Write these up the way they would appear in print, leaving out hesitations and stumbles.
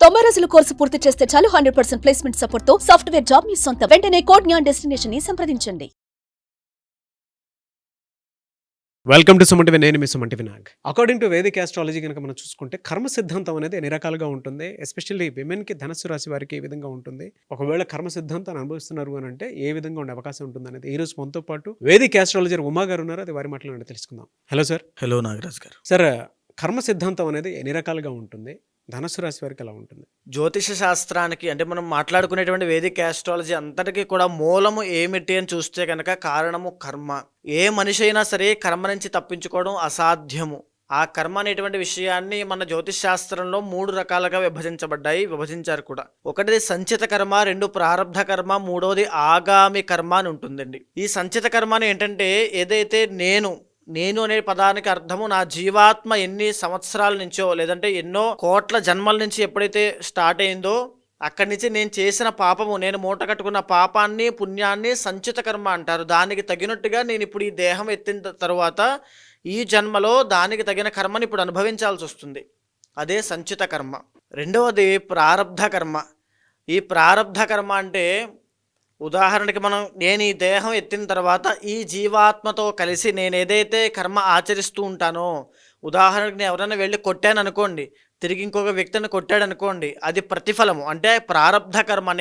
90 రోజుల కోర్సు పూర్తి చేస్తే చాలు 100% ప్లేస్మెంట్ సపోర్ట్ తో సాఫ్ట్వేర్ జాబ్ మీ సొంతం. వెంటనే కోడ్ జ్ఞాన్ డెస్టినేషన్ ని సంప్రదించండి. వెల్కమ్ టు సుమంటి నేను మీ సుమంటి వినాగ్. అకార్డింగ్ టు వేదిక్ ఆస్ట్రాలజీ కనుక మనం చూసుకుంటే కర్మ సిద్ధాంతం అనేది ఎన్ని రకాలుగా ఉంటుంది. ఎస్పెషల్లీ విమెన్కి ధనస్సు రాశి వారికి ఏ విధంగా ఉంటుంది, ఒకవేళ కర్మ సిద్ధాంతాన్ని అనుభవిస్తున్నారు అని అంటే ఏ విధంగా ఉండే అవకాశం ఉంటుంది అనేది ఈ రోజు మనతో పాటు వేదిక్ ఆస్ట్రాలజర్ ఉమా గారు ఉన్నారు. అది వారి మాటలు తెలుసుకుందాం. Hello sir. హలో నాగరాజ్ గారు. సార్, కర్మ సిద్ధాంతం అనేది ఎన్ని రకాలుగా ఉంటుంది, ధనస్సు రాశి వారికి ఎలా ఉంటుంది? జ్యోతిష శాస్త్రానికి అంటే మనం మాట్లాడుకునేటువంటి వేదిక ఆస్ట్రాలజీ అంతటికీ కూడా మూలము ఏమిటి అని చూస్తే కనుక కారణము కర్మ. ఏ మనిషి అయినా సరే కర్మ నుంచి తప్పించుకోవడం అసాధ్యము. ఆ కర్మ అనేటువంటి విషయాన్ని మన జ్యోతిష్ శాస్త్రంలో 3 రకాలుగా విభజించారు కూడా. ఒకటిది సంచిత కర్మ, 2 ప్రారబ్ధ కర్మ, 3వది ఆగామి కర్మ అని ఉంటుందండి. ఈ సంచిత కర్మ ఏంటంటే ఏదైతే నేను అనే పదానికి అర్థము నా జీవాత్మ ఎన్ని సంవత్సరాల నుంచో లేదంటే ఎన్నో కోట్ల జన్మల నుంచి ఎప్పుడైతే స్టార్ట్ అయిందో అక్కడి నుంచి నేను చేసిన పాపము, నేను మూట కట్టుకున్న పాపాన్ని పుణ్యాన్ని సంచిత కర్మ అంటారు. దానికి తగినట్టుగా నేను ఇప్పుడు ఈ దేహం ఎత్తిన తర్వాత ఈ జన్మలో దానికి తగిన కర్మని ఇప్పుడు అనుభవించాల్సి వస్తుంది. అదే సంచిత కర్మ. రెండవది ప్రారబ్ధ కర్మ. ఈ ప్రారబ్ధ కర్మ అంటే ఉదాహరణకి నేను ఈ దేహం ఎత్తిన తర్వాత ఈ జీవాత్మతో కలిసి నేను ఏదైతే కర్మ ఆచరిస్తూ ఉంటానో, ఉదాహరణకి నేను ఎవరైనా వెళ్ళి కొట్టాను అనుకోండి, తిరిగి ఇంకొక వ్యక్తిని కొట్టాడు అనుకోండి, అది ప్రతిఫలము. అంటే ప్రారబ్ధ కర్మ.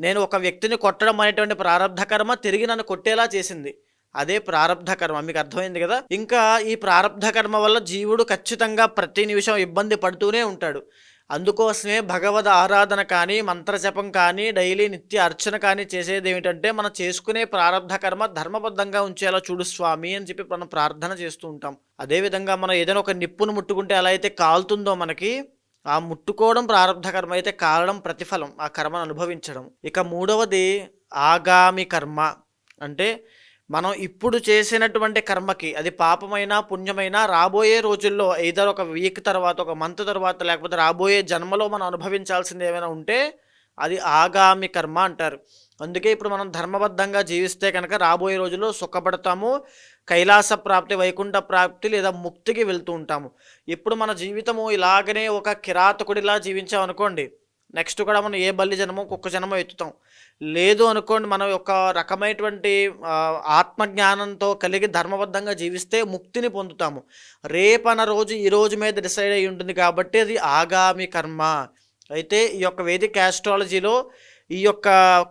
నేను ఒక వ్యక్తిని కొట్టడం అనేటువంటి ప్రారబ్ధ కర్మ తిరిగి నన్ను కొట్టేలా చేసింది. అదే ప్రారబ్ధ కర్మ. మీకు అర్థమైంది కదా. ఇంకా ఈ ప్రారబ్ధ కర్మ వల్ల జీవుడు ఖచ్చితంగా ప్రతి నిమిషం ఇబ్బంది పడుతూనే ఉంటాడు. అందుకోసమే భగవద్ ఆరాధన కానీ, మంత్రజపం కానీ, డైలీ నిత్య అర్చన కానీ చేసేది ఏమిటంటే మనం చేసుకునే ప్రారబ్ధ కర్మ ధర్మబద్ధంగా ఉంచేలా చూడు స్వామి అని చెప్పి మనం ప్రార్థన చేస్తూ ఉంటాం. అదేవిధంగా మనం ఏదైనా ఒక నిప్పును ముట్టుకుంటే ఎలా అయితే కాలుతుందో మనకి, ఆ ముట్టుకోవడం ప్రారబ్ధ కర్మ అయితే కాలడం ప్రతిఫలం, ఆ కర్మను అనుభవించడం. ఇక 3వది ఆగామి కర్మ. అంటే మనం ఇప్పుడు చేసినటువంటి కర్మకి అది పాపమైనా పుణ్యమైనా రాబోయే రోజుల్లో ఏదో ఒక వీక్ తర్వాత, ఒక మంత్ తర్వాత, లేకపోతే రాబోయే జన్మలో మనం అనుభవించాల్సింది ఏమైనా ఉంటే అది ఆగామి కర్మ అంటారు. అందుకే ఇప్పుడు మనం ధర్మబద్ధంగా జీవిస్తే కనుక రాబోయే రోజుల్లో సుఖపడతాము, కైలాస ప్రాప్తి, వైకుంఠ ప్రాప్తి లేదా ముక్తికి వెళ్తూ ఉంటాము. ఇప్పుడు మన జీవితము ఇలాగనే ఒక కిరాతకుడిలా జీవించామనుకోండి, నెక్స్ట్ కూడా మనం ఏ బల్లి జన్మో కుక్క జన్మో ఎత్తుతాం. లేదు అనుకోండి, మనం ఒక రకమైనటువంటి ఆత్మజ్ఞానంతో కలిగి ధర్మబద్ధంగా జీవిస్తే ముక్తిని పొందుతాము. రేపన్న రోజు ఈ రోజు మీద డిసైడ్ అయి ఉంటుంది కాబట్టి అది ఆగామి కర్మ. అయితే ఈ యొక్క వేదిక ఆస్ట్రాలజీలో ఈ యొక్క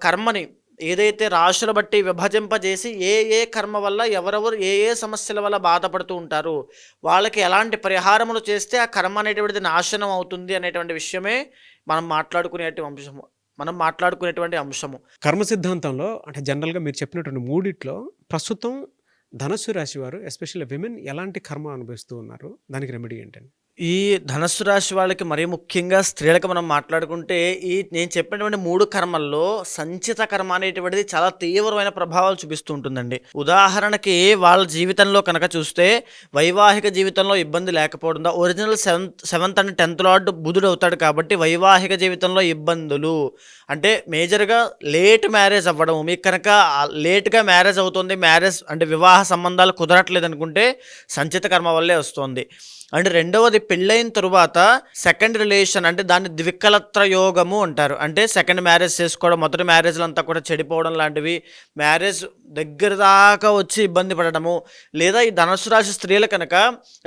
కర్మని ఏదైతే రాశుల బట్టి విభజింపజేసి ఏ కర్మ వల్ల ఎవరెవరు ఏ సమస్యల వల్ల బాధపడుతూ ఉంటారు, వాళ్ళకి ఎలాంటి పరిహారములు చేస్తే ఆ కర్మ అనేటువంటిది నాశనం అవుతుంది అనేటువంటి విషయమే మనం మాట్లాడుకునేటువంటి అంశము. కర్మ సిద్ధాంతంలో అంటే జనరల్గా మీరు చెప్పినటువంటి 3 ప్రస్తుతం ధనస్సు రాశి వారు ఎస్పెషల్లీ విమెన్ ఎలాంటి కర్మ అనుభవిస్తూ ఉన్నారు, దానికి రెమెడీ ఏంటండి? ఈ ధనస్సు రాశి వాళ్ళకి మరీ ముఖ్యంగా స్త్రీలకు మనం మాట్లాడుకుంటే నేను చెప్పినటువంటి 3 కర్మల్లో సంచిత కర్మ అనేటువంటిది చాలా తీవ్రమైన ప్రభావాలు చూపిస్తూ ఉంటుందండి. ఉదాహరణకి వాళ్ళ జీవితంలో కనుక చూస్తే వైవాహిక జీవితంలో ఇబ్బంది లేకపోవడం, original 7th and 10th lord బుధుడు అవుతాడు కాబట్టి వైవాహిక జీవితంలో ఇబ్బందులు అంటే మేజర్గా లేట్ మ్యారేజ్ అవ్వడం. మీకు కనుక లేట్గా మ్యారేజ్ అవుతుంది, మ్యారేజ్ అంటే వివాహ సంబంధాలు కుదరట్లేదు అనుకుంటే సంచిత కర్మ వల్లే వస్తుంది. అండ్ రెండవది పెళ్ళైన తరువాత సెకండ్ రిలేషన్ అంటే దాన్ని ద్వికలత్ర యోగము అంటారు. అంటే సెకండ్ మ్యారేజ్ చేసుకోవడం, మొదటి మ్యారేజ్లు అంతా కూడా చెడిపోవడం లాంటివి, మ్యారేజ్ దగ్గర దాకా వచ్చి ఇబ్బంది పడడము. లేదా ఈ ధనుసు రాశి స్త్రీలు కనుక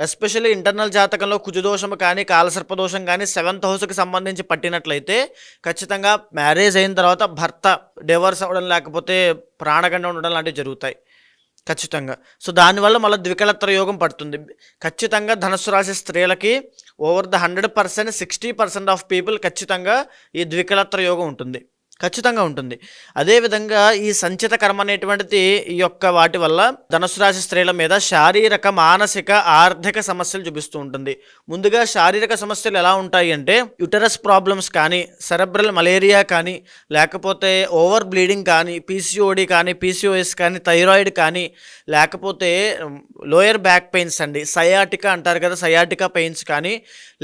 ఎస్పెషల్లీ ఇంటర్నల్ జాతకంలో కుజదోషము కానీ కాలసర్పదోషం కానీ 7th హౌస్కి సంబంధించి పట్టినట్లయితే ఖచ్చితంగా మ్యారేజ్ అయిన తర్వాత భర్త డివోర్స్ అవ్వడం లేకపోతే ప్రాణగండం ఉండడం లాంటివి జరుగుతాయి ఖచ్చితంగా. సో దానివల్ల మళ్ళీ ద్వికలత్ర యోగం పడుతుంది. ఖచ్చితంగా ధనుసు రాశి స్త్రీలకి ఓవర్ ద 100% 60% ఆఫ్ పీపుల్ ఖచ్చితంగా ఈ ద్వికలత్ర యోగం ఖచ్చితంగా ఉంటుంది. అదేవిధంగా ఈ సంచిత కర్మ అనేటువంటిది ఈ యొక్క వాటి వల్ల ధనుసు రాశి స్త్రీల మీద శారీరక, మానసిక, ఆర్థిక సమస్యలు చూపిస్తూ ఉంటుంది. ముందుగా శారీరక సమస్యలు ఎలా ఉంటాయి అంటే యుటరస్ ప్రాబ్లమ్స్ కానీ, సెరెబ్రల్ మలేరియా కానీ, లేకపోతే ఓవర్ బ్లీడింగ్ కానీ, పీసీఓడి కానీ, పీసీఓఎస్ కానీ, థైరాయిడ్ కానీ, లేకపోతే లోయర్ బ్యాక్ పెయిన్స్ అండి, సయాటికా అంటారు కదా, సయాటికా పెయిన్స్ కానీ,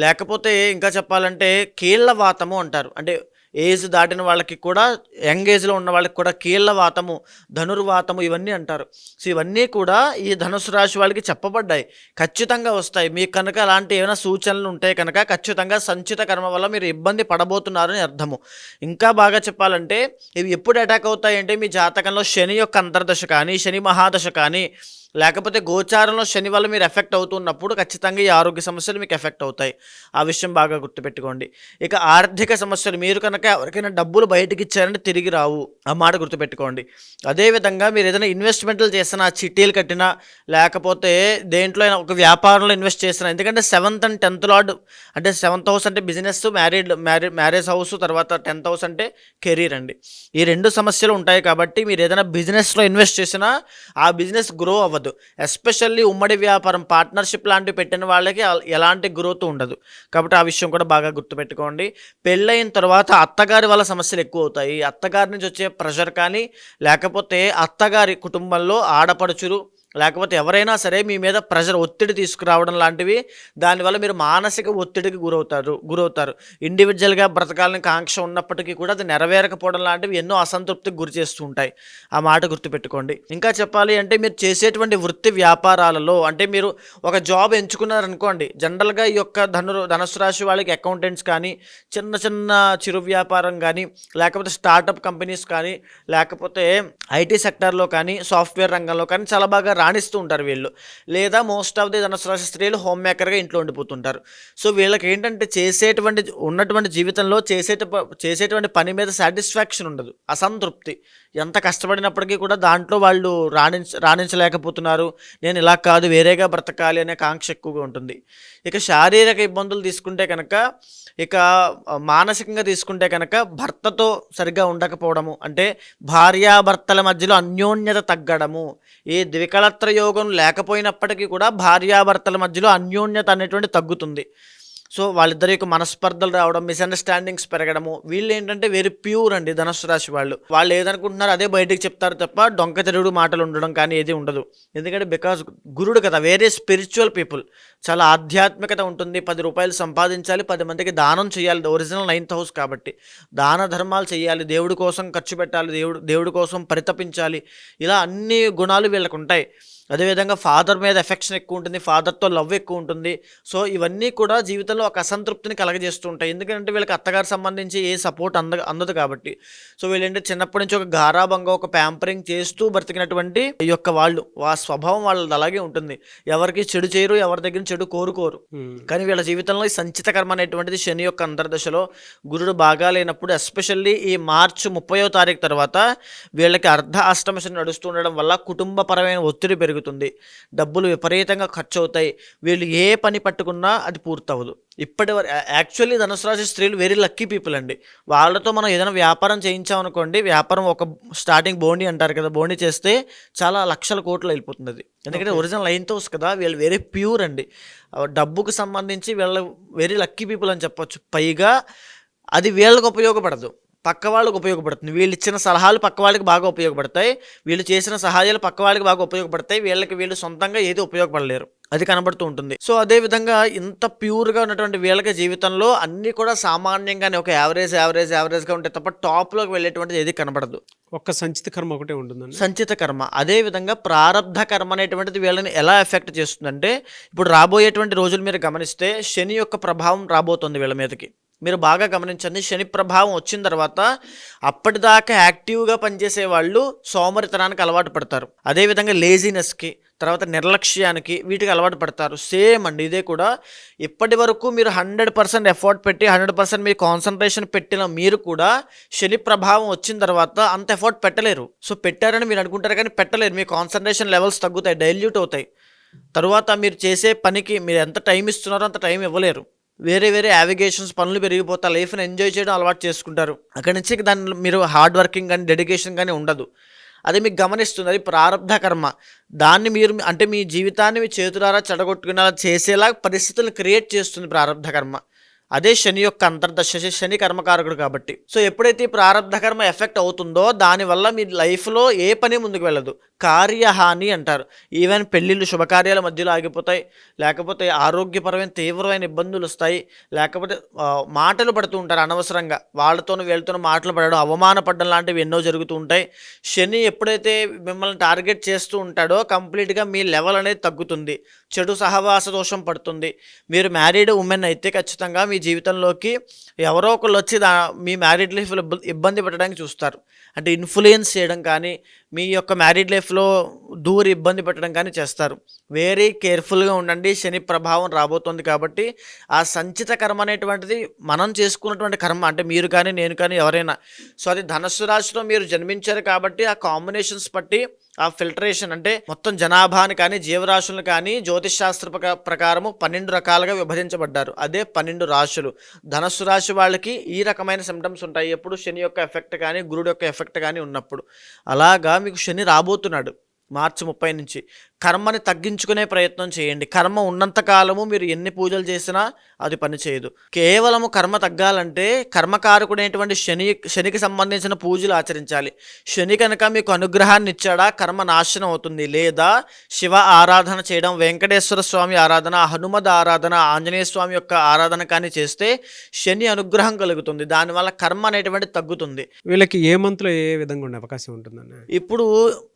లేకపోతే ఇంకా చెప్పాలంటే కీళ్ళ వాతము అంటారు. అంటే ఏజ్ దాటిన వాళ్ళకి కూడా, యంగ్ ఏజ్లో ఉన్న వాళ్ళకి కూడా కీళ్ళ వాతము, ధనుర్వాతము ఇవన్నీ అంటారు. సో ఇవన్నీ కూడా ఈ ధనుసు రాశి వాళ్ళకి చెప్పబడ్డాయి, ఖచ్చితంగా వస్తాయి. మీకు కనుక అలాంటి ఏమైనా సూచనలు ఉంటే కనుక ఖచ్చితంగా సంచిత కర్మ వల్ల మీరు ఇబ్బంది పడబోతున్నారని అర్థము. ఇంకా బాగా చెప్పాలంటే ఇవి ఎప్పుడు అటాక్ అవుతాయంటే మీ జాతకంలో శని యొక్క అంతర్దశ కానీ, శని మహాదశ కానీ, లేకపోతే గోచారంలో శని వల్ల మీరు ఎఫెక్ట్ అవుతున్నప్పుడు ఖచ్చితంగా ఈ ఆరోగ్య సమస్యలు మీకు ఎఫెక్ట్ అవుతాయి. ఆ విషయం బాగా గుర్తుపెట్టుకోండి. ఇక ఆర్థిక సమస్యలు, మీరు కనుక ఎవరికైనా డబ్బులు బయటకి ఇచ్చారంటే తిరిగి రావు, ఆ మాట గుర్తుపెట్టుకోండి. అదేవిధంగా మీరు ఏదైనా ఇన్వెస్ట్మెంట్లు చేసినా, చిట్టీలు కట్టినా, లేకపోతే దేంట్లో అయినా ఒక వ్యాపారంలో ఇన్వెస్ట్ చేసినా, ఎందుకంటే 7th and 10th లార్డ్ అంటే 7th హౌస్ అంటే బిజినెస్, మ్యారేజ్ హౌస్, తర్వాత 10th హౌస్ అంటే కెరీర్ అండి. ఈ 2 సమస్యలు ఉంటాయి కాబట్టి మీరు ఏదైనా బిజినెస్లో ఇన్వెస్ట్ చేసినా ఆ బిజినెస్ గ్రో అవ్వదు. ఎస్పెషల్లీ ఉమ్మడి వ్యాపారం, పార్ట్నర్షిప్ లాంటివి పెట్టిన వాళ్ళకి ఎలాంటి గ్రోత్ ఉండదు. కాబట్టి ఆ విషయం కూడా బాగా గుర్తుపెట్టుకోండి. పెళ్ళైన తర్వాత అత్తగారి వల్ల సమస్యలు ఎక్కువ అవుతాయి. అత్తగారి నుంచి వచ్చే ప్రెషర్ కానీ, లేకపోతే అత్తగారి కుటుంబంలో ఆడపడుచులు, లేకపోతే ఎవరైనా సరే మీ మీద ప్రెషర్, ఒత్తిడి తీసుకురావడం లాంటివి, దానివల్ల మీరు మానసిక ఒత్తిడికి గురవుతారు. ఇండివిజువల్గా బ్రతకాలని కాంక్ష ఉన్నప్పటికీ కూడా అది నెరవేరకపోవడం లాంటివి ఎన్నో అసంతృప్తికి గురి చేస్తూ ఉంటాయి. ఆ మాట గుర్తుపెట్టుకోండి. ఇంకా చెప్పాలి అంటే మీరు చేసేటువంటి వృత్తి వ్యాపారాలలో, అంటే మీరు ఒక జాబ్ ఎంచుకున్నారనుకోండి, జనరల్గా ఈ యొక్క ధనుసు రాశి వాళ్ళకి అకౌంటెంట్స్ కానీ, చిన్న చిన్న చిరు వ్యాపారం కానీ, లేకపోతే స్టార్టప్ కంపెనీస్ కానీ, లేకపోతే ఐటీ సెక్టార్లో కానీ, సాఫ్ట్వేర్ రంగంలో కానీ చాలా బాగా రాణిస్తూ ఉంటారు వీళ్ళు. లేదా మోస్ట్ ఆఫ్ ది ధనుసు రాశి స్త్రీలు హోమ్ మేకర్గా ఇంట్లో ఉండిపోతుంటారు. సో వీళ్ళకి ఏంటంటే ఉన్నటువంటి జీవితంలో చేసేటువంటి పని మీద సాటిస్ఫాక్షన్ ఉండదు, అసంతృప్తి. ఎంత కష్టపడినప్పటికీ కూడా దాంట్లో వాళ్ళు రాణించలేకపోతున్నారు. నేను ఇలా కాదు, వేరేగా బ్రతకాలి అనే కాంక్ష ఎక్కువగా ఉంటుంది. ఇక శారీరక ఇబ్బందులు తీసుకుంటే కనుక, ఇక మానసికంగా తీసుకుంటే కనుక భర్తతో సరిగ్గా ఉండకపోవడము, అంటే భార్యాభర్తల మధ్యలో అన్యోన్యత తగ్గడము. ఏ ద్వికళత్ర యోగం లేకపోయినప్పటికీ కూడా భార్యాభర్తల మధ్యలో అన్యోన్యత అనేటువంటి తగ్గుతుంది. సో వాళ్ళిద్దరి యొక్క మనస్పర్ధలు రావడం, మిస్అండర్స్టాండింగ్స్ పెరగడము. వీళ్ళు ఏంటంటే వెరీ ప్యూర్ అండి ధనుసు రాశి వాళ్ళు ఏదనుకుంటున్నారో అదే బయటికి చెప్తారు తప్ప డొంక తిరుగుడు మాటలు ఉండడం కానీ ఏది ఉండదు. ఎందుకంటే బికాజ్ గురుడు కదా, వేరే స్పిరిచువల్ పీపుల్, చాలా ఆధ్యాత్మికత ఉంటుంది. 10 రూపాయలు సంపాదించాలి, 10 మందికి దానం చేయాలి, ఒరిజినల్ 9th హౌస్ కాబట్టి దాన ధర్మాలు చేయాలి, దేవుడి కోసం ఖర్చు పెట్టాలి, దేవుడి కోసం పరితపించాలి, ఇలా అన్ని గుణాలు వీళ్ళకు ఉంటాయి. అదేవిధంగా ఫాదర్ మీద ఎఫెక్షన్ ఎక్కువ ఉంటుంది, ఫాదర్తో లవ్ ఎక్కువ ఉంటుంది. సో ఇవన్నీ కూడా జీవితంలో ఒక అసంతృప్తిని కలగజేస్తూ ఉంటాయి. ఎందుకంటే వీళ్ళకి అత్తగారికి సంబంధించి ఏ సపోర్ట్ అందదు కాబట్టి. సో వీళ్ళంటే చిన్నప్పటి నుంచి ఒక గారాబంగా, ఒక ప్యాంపరింగ్ చేస్తూ బ్రతికినటువంటి ఈ యొక్క వాళ్ళు, ఆ స్వభావం వాళ్ళది అలాగే ఉంటుంది. ఎవరికి చెడు చేయరు, ఎవరి దగ్గర చెడు కోరుకోరు. కానీ వీళ్ళ జీవితంలో ఈ సంచిత కర్మ అనేటువంటిది శని యొక్క అంతర్దశలో గురుడు బాగా లేనప్పుడు, ఎస్పెషల్లీ ఈ మార్చి 30వ తారీఖు తర్వాత వీళ్ళకి అర్ధ అష్టమ శని నడుస్తూ ఉండడం వల్ల కుటుంబపరమైన ఒత్తిడి పెరుగుతుంది, డబ్బులు విపరీతంగా ఖర్చు అవుతాయి. వీళ్ళు ఏ పని పట్టుకున్నా అది పూర్తవదు. ఇప్పటి వరకు యాక్చువల్లీ ధనుసు రాశి స్త్రీలు వెరీ లక్కీ పీపుల్ అండి. వాళ్ళతో మనం ఏదైనా వ్యాపారం చేయించామనుకోండి, వ్యాపారం ఒక స్టార్టింగ్ బోండి అంటారు కదా, బోండి చేస్తే చాలా లక్షల కోట్లు వెళ్ళిపోతుంది అది. ఎందుకంటే ఒరిజినల్ 9th హౌస్ కదా, వీళ్ళు వెరీ ప్యూర్ అండి. డబ్బుకు సంబంధించి వీళ్ళ వెరీ లక్కీ పీపుల్ అని చెప్పొచ్చు. పైగా అది వీళ్ళకి ఉపయోగపడదు, పక్క వాళ్ళకి ఉపయోగపడుతుంది. వీళ్ళు ఇచ్చిన సలహాలు పక్క వాళ్ళకి బాగా ఉపయోగపడతాయి, వీళ్ళు చేసిన సహాయాలు పక్క వాళ్ళకి బాగా ఉపయోగపడతాయి. వీళ్ళు సొంతంగా ఏది ఉపయోగపడలేరు, అది కనబడుతూ ఉంటుంది. సో అదేవిధంగా ఇంత ప్యూర్గా ఉన్నటువంటి వీళ్ళకి జీవితంలో అన్నీ కూడా సామాన్యంగానే ఒక యావరేజ్గా ఉంటాయి తప్ప టాప్లోకి వెళ్ళేటువంటిది ఏది కనబడదు. ఒక్క సంచిత కర్మ ఒకటే ఉంటుందండి, సంచిత కర్మ. అదేవిధంగా ప్రారబ్ధ కర్మ అనేటువంటిది వీళ్ళని ఎలా ఎఫెక్ట్ చేస్తుందంటే, ఇప్పుడు రాబోయేటువంటి రోజులు మీరు గమనిస్తే శని యొక్క ప్రభావం రాబోతుంది వీళ్ళ మీదకి. మీరు బాగా గమనించండి, శని ప్రభావం వచ్చిన తర్వాత అప్పటిదాకా యాక్టివ్గా పనిచేసే వాళ్ళు సోమరితనానికి అలవాటు పడతారు. అదేవిధంగా లేజినెస్కి, తర్వాత నిర్లక్ష్యానికి, వీటికి అలవాటు పడతారు. సేమ్ అండి ఇదే కూడా. ఇప్పటి వరకు మీరు 100% ఎఫర్ట్ పెట్టి 100% మీ కాన్సన్ట్రేషన్ పెట్టిన మీరు కూడా శని ప్రభావం వచ్చిన తర్వాత అంత ఎఫర్ట్ పెట్టలేరు. సో పెట్టారని మీరు అనుకుంటారు కానీ పెట్టలేరు. మీ కాన్సన్ట్రేషన్ లెవెల్స్ తగ్గుతాయి, డైల్యూట్ అవుతాయి. తర్వాత మీరు చేసే పనికి మీరు ఎంత టైం ఇస్తున్నారో అంత టైం ఇవ్వలేరు. వేరే యావిగేషన్స్, పనులు పెరిగిపోతాయి, లైఫ్ని ఎంజాయ్ చేయడం అలవాటు చేసుకుంటారు. అక్కడి నుంచి దాన్ని మీరు హార్డ్ వర్కింగ్ కానీ డెడికేషన్ కానీ ఉండదు. అది మీకు గమనిస్తుంది, అది ప్రారబ్ధ కర్మ. దాన్ని మీరు అంటే మీ జీవితాన్ని మీ చేతులారా చెడగొట్టుకునేలా చేసేలా పరిస్థితులను క్రియేట్ చేస్తుంది ప్రారబ్ధ కర్మ. అదే శని యొక్క అంతర్దశ. శని కర్మకారకుడు కాబట్టి. సో ఎప్పుడైతే ఈ ప్రారంధ కర్మ ఎఫెక్ట్ అవుతుందో దానివల్ల మీ లైఫ్లో ఏ పని ముందుకు వెళ్ళదు. కార్యహాని అంటారు. ఈవెన్ పెళ్ళిళ్ళు శుభకార్యాల మధ్యలో ఆగిపోతాయి, లేకపోతే ఆరోగ్యపరమైన తీవ్రమైన ఇబ్బందులు వస్తాయి, లేకపోతే మాటలు పడుతూ ఉంటారు అనవసరంగా, వాళ్ళతోనూ వీళ్ళతోనూ మాటలు పడడం, అవమానపడడం లాంటివి ఎన్నో జరుగుతూ ఉంటాయి. శని ఎప్పుడైతే మిమ్మల్ని టార్గెట్ చేస్తూ ఉంటాడో కంప్లీట్గా మీ లెవెల్ అనేది తగ్గుతుంది, చెడు సహవాస దోషం పడుతుంది. మీరు మ్యారీడ్ ఉమెన్ అయితే ఖచ్చితంగా మీ జీవితంలోకి ఎవరో ఒకళ్ళు వచ్చి మీ మ్యారీడ్ లైఫ్లో ఇబ్బంది పెట్టడానికి చూస్తారు. అంటే ఇన్ఫ్లుయెన్స్ చేయడం కానీ, మీ యొక్క మ్యారీడ్ లైఫ్లో దూరి ఇబ్బంది పెట్టడం కానీ చేస్తారు. వెరీ కేర్ఫుల్గా ఉండండి. శని ప్రభావం రాబోతుంది కాబట్టి ఆ సంచిత కర్మ అనేటువంటిది మనం చేసుకున్నటువంటి కర్మ, అంటే మీరు కానీ నేను కానీ ఎవరైనా. సో అది ధనస్సు రాశిలో మీరు జన్మించారు కాబట్టి ఆ కాంబినేషన్స్ బట్టి ఆ ఫిల్టరేషన్, అంటే మొత్తం జనాభాని కానీ జీవరాశులను కానీ జ్యోతిష్ శాస్త్ర ప్రకారము 12 రకాలుగా విభజించబడ్డారు. అదే 12 రాశులు. ధనస్సు రాశి వాళ్ళకి ఈ రకమైన సిమ్టమ్స్ ఉంటాయి ఎప్పుడు శని యొక్క ఎఫెక్ట్ కానీ గురుడు యొక్క ఎఫెక్ట్ కానీ ఉన్నప్పుడు. అలాగా మీకు శని రాబోతున్నాడు మార్చి 30 నుంచి. కర్మని తగ్గించుకునే ప్రయత్నం చేయండి. కర్మ ఉన్నంత కాలము మీరు ఎన్ని పూజలు చేసినా అది పనిచేయదు. కేవలము కర్మ తగ్గాలంటే కర్మకారకుడైనటువంటి శనికి సంబంధించిన పూజలు ఆచరించాలి. శని కనుక మీకు అనుగ్రహాన్ని ఇచ్చాడా కర్మ నాశనం అవుతుంది. లేదా శివ ఆరాధన చేయడం, వెంకటేశ్వర స్వామి ఆరాధన, హనుమద్ ఆరాధన, ఆంజనేయ స్వామి యొక్క ఆరాధన కానీ చేస్తే శని అనుగ్రహం కలుగుతుంది. దానివల్ల కర్మ అనేటువంటి తగ్గుతుంది. వీళ్ళకి ఏ మంత్లో ఏ విధంగా ఉండే అవకాశం ఉంటుందన్న? ఇప్పుడు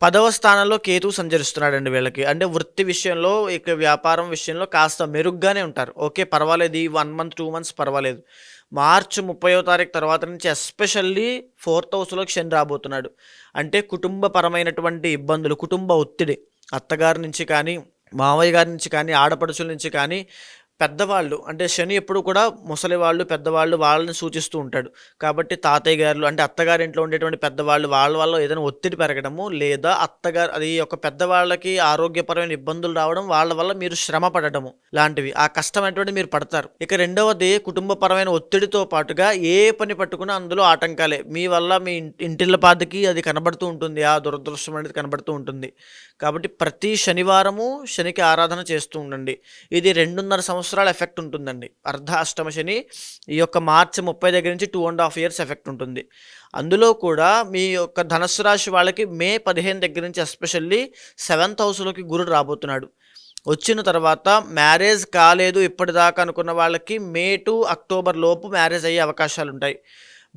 10వ స్థానంలో కేతు సంచరిస్తున్నాడండి. వీళ్ళకి అంటే వృత్తి విషయంలో, ఇక వ్యాపారం విషయంలో కాస్త మెరుగ్గానే ఉంటారు. ఓకే, పర్వాలేదు, ఈ 1 మంత్ 2 మంత్స్ పర్వాలేదు. మార్చి 30వ తారీఖు తర్వాత నుంచి ఎస్పెషల్లీ 4th హౌస్లోకి శని రాబోతున్నాడు. అంటే కుటుంబపరమైనటువంటి ఇబ్బందులు, కుటుంబ ఒత్తిడి, అత్తగారి నుంచి కానీ, మావయ్య గారి నుంచి కానీ, ఆడపడుచుల నుంచి కానీ, పెద్దవాళ్ళు, అంటే శని ఎప్పుడు కూడా ముసలి వాళ్ళు, పెద్దవాళ్ళు, వాళ్ళని సూచిస్తూ ఉంటాడు. కాబట్టి తాతయ్య గారు, అంటే అత్తగారి ఇంట్లో ఉండేటువంటి పెద్దవాళ్ళు, వాళ్ళ వల్ల ఏదైనా ఒత్తిడి పెరగడము, లేదా అత్తగారు అది ఒక పెద్దవాళ్ళకి ఆరోగ్యపరమైన ఇబ్బందులు రావడం, వాళ్ళ వల్ల మీరు శ్రమ పడడము లాంటివి, ఆ కష్టం అనేటువంటి మీరు పడతారు. ఇక రెండవది కుటుంబపరమైన ఒత్తిడితో పాటుగా ఏ పని పట్టుకున్నా అందులో ఆటంకాలే. మీ వల్ల మీ ఇంటిళ్ళ పాదికి అది కనబడుతూ ఉంటుంది, ఆ దురదృష్టం అనేది కనబడుతూ ఉంటుంది. కాబట్టి ప్రతి శనివారము శనికి ఆరాధన చేస్తూ ఉండండి. ఇది 2.5 సంవత్సరాల ఎఫెక్ట్ ఉంటుందండి. అర్ధ అష్టమ శని ఈ యొక్క మార్చి 30 దగ్గర నుంచి 2.5 years ఎఫెక్ట్ ఉంటుంది. అందులో కూడా మీ యొక్క ధనస్సు రాశి వాళ్ళకి మే 15 దగ్గర నుంచి ఎస్పెషల్లీ 7th హౌస్లోకి గురుడు రాబోతున్నాడు. వచ్చిన తర్వాత మ్యారేజ్ కాలేదు ఇప్పటిదాకా అనుకున్న వాళ్ళకి మే టు అక్టోబర్ లోపు మ్యారేజ్ అయ్యే అవకాశాలు ఉంటాయి.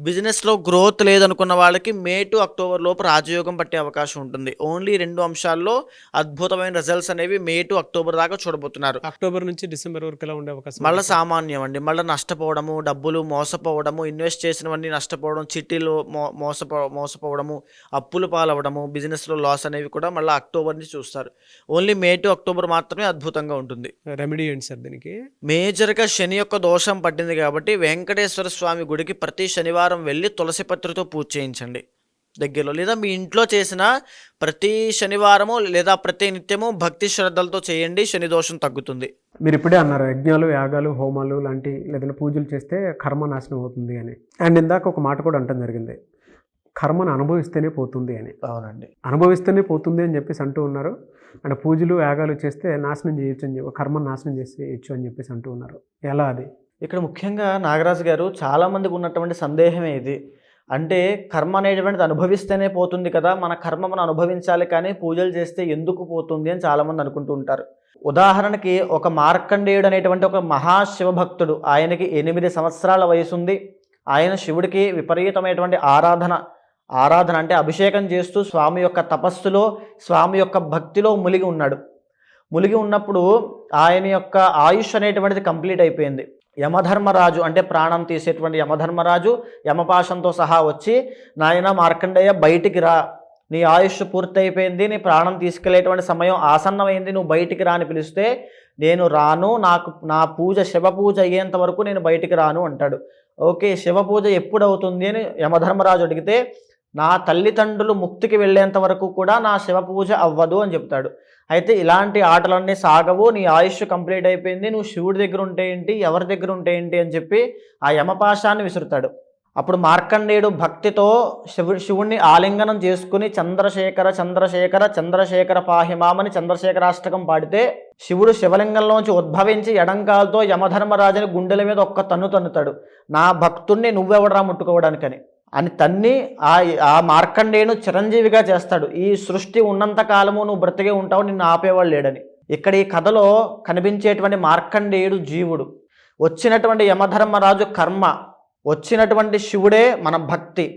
బిజినెస్లో గ్రోత్ లేదనుకున్న వాళ్ళకి మే టు అక్టోబర్ లోపు రాజయోగం పట్టే అవకాశం ఉంటుంది. ఓన్లీ 2 అంశాల్లో అద్భుతమైన రిజల్ట్స్ అనేవి మే టు అక్టోబర్ దాకా చూడబోతున్నారు. అక్టోబర్ నుంచి డిసెంబర్ వరకు ఎలా ఉండే అవకాశం? మళ్ళీ సామాన్యం అండి. మళ్ళీ నష్టపోవడము, డబ్బులు మోసపోవడము, ఇన్వెస్ట్ చేసినవన్నీ నష్టపోవడం, చిట్టీలు మోసపోవడము, అప్పులు పాలవడము, బిజినెస్లో లాస్ అనేవి కూడా మళ్ళీ అక్టోబర్ నుంచి చూస్తారు. ఓన్లీ మే టు అక్టోబర్ మాత్రమే అద్భుతంగా ఉంటుంది. రెమెడీ ఏంటి సార్ దీనికి? మేజర్గా శని యొక్క దోషం పట్టింది కాబట్టి వెంకటేశ్వర స్వామి గుడికి ప్రతి శనివారం వెళ్ళి తులసి పత్రితో పూజ చేయించండి దగ్గరలో. లేదా మీ ఇంట్లో చేసిన ప్రతి శనివారము లేదా ప్రతి నిత్యము భక్తి శ్రద్ధలతో చేయండి, శని దోషం తగ్గుతుంది. మీరు ఇప్పుడే అన్నారు యజ్ఞాలు, యాగాలు, హోమాలు లాంటి లేదంటే పూజలు చేస్తే కర్మ నాశనం అవుతుంది అని. అండ్ ఇందాక ఒక మాట కూడా అంటం జరిగింది, కర్మను అనుభవిస్తేనే పోతుంది అని. అవునండి, అనుభవిస్తేనే పోతుంది అని చెప్పేసి అంటూ ఉన్నారు. అంటే పూజలు యాగాలు చేస్తే నాశనం చేయొచ్చు అని చెప్పి, కర్మను నాశనం చేయొచ్చు అని చెప్పేసి అంటూ ఉన్నారు. ఎలా అది? ఇక్కడ ముఖ్యంగా నాగరాజు గారు చాలామందికి ఉన్నటువంటి సందేహమే ఇది. అంటే కర్మ అనేటువంటిది అనుభవిస్తేనే పోతుంది కదా, మన కర్మ మనం అనుభవించాలి కానీ పూజలు చేస్తే ఎందుకు పోతుంది అని చాలామంది అనుకుంటూ ఉంటారు. ఉదాహరణకి ఒక మార్కండేయుడు అనేటువంటి ఒక మహాశివభక్తుడు, ఆయనకి 8 సంవత్సరాల వయసు ఉంది. ఆయన శివుడికి విపరీతమైనటువంటి ఆరాధన అంటే అభిషేకం చేస్తూ స్వామి యొక్క తపస్సులో, స్వామి యొక్క భక్తిలో మునిగి ఉన్నాడు. మునిగి ఉన్నప్పుడు ఆయన యొక్క ఆయుష్ అనేటువంటిది కంప్లీట్ అయిపోయింది. యమధర్మరాజు అంటే ప్రాణం తీసేటువంటి యమధర్మరాజు యమపాశంతో సహా వచ్చి, నాయన మార్కండేయ బయటికి రా, నీ ఆయుష్ పూర్తయిపోయింది, నీ ప్రాణం తీసుకెళ్లేటువంటి సమయం ఆసన్నమైంది, నువ్వు బయటికి రా అని పిలిస్తే, నేను రాను, నాకు నా పూజ శివ పూజ అయ్యేంత వరకు నేను బయటికి రాను అంటాడు. ఓకే, శివ పూజ ఎప్పుడు అవుతుంది అని యమధర్మరాజు అడిగితే, నా తల్లిదండ్రులు ముక్తికి వెళ్ళేంత వరకు కూడా నా శివ పూజ అవ్వదు అని చెప్తాడు. అయితే ఇలాంటి ఆటలన్నీ సాగవు, నీ ఆయుష్ కంప్లీట్ అయిపోయింది, నువ్వు శివుడి దగ్గర ఉంటే ఏంటి, ఎవరి దగ్గర ఉంటే ఏంటి అని చెప్పి ఆ యమపాశాన్ని విసురుతాడు. అప్పుడు మార్కండేయుడు భక్తితో శివుణ్ణి ఆలింగనం చేసుకుని చంద్రశేఖర చంద్రశేఖర చంద్రశేఖర పాహిమామని చంద్రశేఖరాష్టకం పాడితే శివుడు శివలింగంలోంచి ఉద్భవించి ఎడంకాలతో యమధర్మరాజుని గుండెల మీద ఒక్క తన్నుతాడు. నా భక్తుణ్ణి నువ్వెవడరా ముట్టుకోవడానికని అని తన్ని ఆ మార్కండేయును చిరంజీవిగా చేస్తాడు. ఈ సృష్టి ఉన్నంత కాలము నువ్వు బ్రతికే ఉంటావు, నిన్ను ఆపేవాళ్ళు లేడని. ఇక్కడ ఈ కథలో కనిపించేటువంటి మార్కండేయుడు జీవుడు, వచ్చినటువంటి యమధర్మరాజు కర్మ, వచ్చినటువంటి శివుడే మన భక్తి,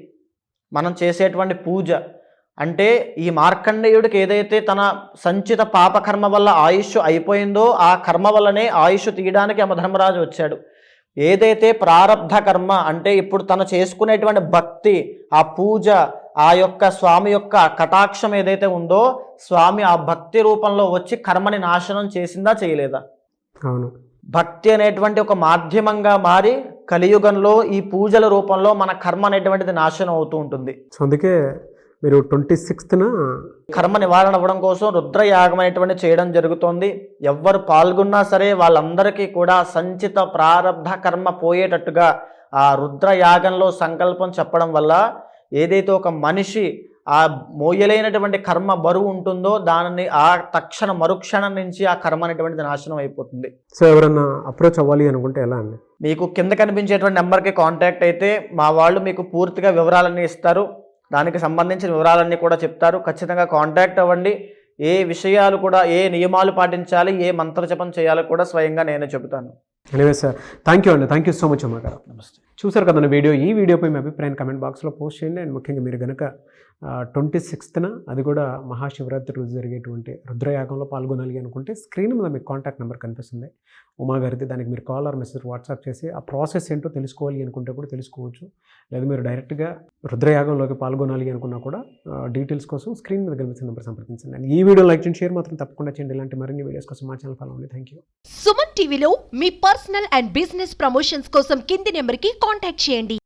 మనం చేసేటువంటి పూజ. అంటే ఈ మార్కండేయుడికి ఏదైతే తన సంచిత పాపకర్మ వల్ల ఆయుష్ అయిపోయిందో ఆ కర్మ వల్లనే ఆయుష్ తీయడానికి యమధర్మరాజు వచ్చాడు. ఏదైతే ప్రారబ్ధ కర్మ అంటే ఇప్పుడు తను చేసుకునేటువంటి భక్తి, ఆ పూజ, ఆ యొక్క స్వామి యొక్క కటాక్షం ఏదైతే ఉందో స్వామి ఆ భక్తి రూపంలో వచ్చి కర్మని నాశనం చేసిందా చేయలేదా? అవును. భక్తి అనేటువంటి ఒక మాధ్యమంగా మారి కలియుగంలో ఈ పూజల రూపంలో మన కర్మ అనేటువంటిది నాశనం అవుతూ ఉంటుంది. సో అందుకే మీరు 26న కర్మ నివారణ అవ్వడం కోసం రుద్రయాగం అనేటువంటి చేయడం జరుగుతోంది. ఎవ్వరు పాల్గొన్నా సరే వాళ్ళందరికీ కూడా సంచిత ప్రారబ్ధ కర్మ పోయేటట్టుగా ఆ రుద్రయాగంలో సంకల్పం చెప్పడం వల్ల ఏదైతే ఒక మనిషి ఆ మోయలేనటువంటి కర్మ బరువు ఉంటుందో దానిని ఆ తక్షణ మరుక్షణం నుంచి ఆ కర్మ అనేటువంటిది నాశనం అయిపోతుంది. సో ఎవరన్నా అప్రోచ్ అవ్వాలి అనుకుంటే ఎలా అండి? మీకు కింద కనిపించేటువంటి నెంబర్కి కాంటాక్ట్ అయితే మా వాళ్ళు మీకు పూర్తిగా వివరాలన్నీ ఇస్తారు, దానికి సంబంధించిన వివరాలన్నీ కూడా చెప్తారు. ఖచ్చితంగా కాంటాక్ట్ అవ్వండి. ఏ విషయాలు కూడా, ఏ నియమాలు పాటించాలి, ఏ మంత్రజపం చేయాలో కూడా స్వయంగా నేనే చెబుతాను. ఎనివే సార్, థ్యాంక్ యూ అండి, థ్యాంక్ యూ సో మచ్ అమ్మ గారు. నమస్తే. చూసారు కదండి వీడియో. ఈ వీడియోపై మీ అభిప్రాయాన్ని కమెంట్ బాక్స్లో పోస్ట్ చేయండి. అండ్ ముఖ్యంగా మీరు కనుక 26న అది కూడా మహాశివరాత్రి రోజు జరిగేటువంటి రుద్రయాగంలో పాల్గొనాలి అనుకుంటే స్క్రీన్ మీద మీకు కాంటాక్ట్ నెంబర్ కనిపిస్తుంది ఉమా గారిది. దానికి మీరు కాల్ ఆర్ మెసేజ్ వాట్సాప్ చేసి ఆ ప్రాసెస్ ఏంటో తెలుసుకోవాలి అనుకుంటే కూడా తెలుసుకోవచ్చు. లేదా మీరు డైరెక్ట్గా రుద్రయాగంలోకి పాల్గొనాలి అనుకున్నా కూడా డీటెయిల్స్ కోసం స్క్రీన్ మీద కనిపిస్తున్న నెంబర్ సంప్రదించండి. అండ్ ఈ వీడియో లైక్ చేయండి, షేర్ మాత్రం తప్పకుండా చేయండి. ఇలాంటి మరిన్ని వీడియోస్ కోసం మా ఛానల్ ఫాలో అవ్వండి. Thank you. సుమన్ టీవీలో మీ పర్సనల్ అండ్ బిజినెస్ ప్రమోషన్స్ కోసం కింది నెంబర్కి కాంటాక్ట్ చేయండి.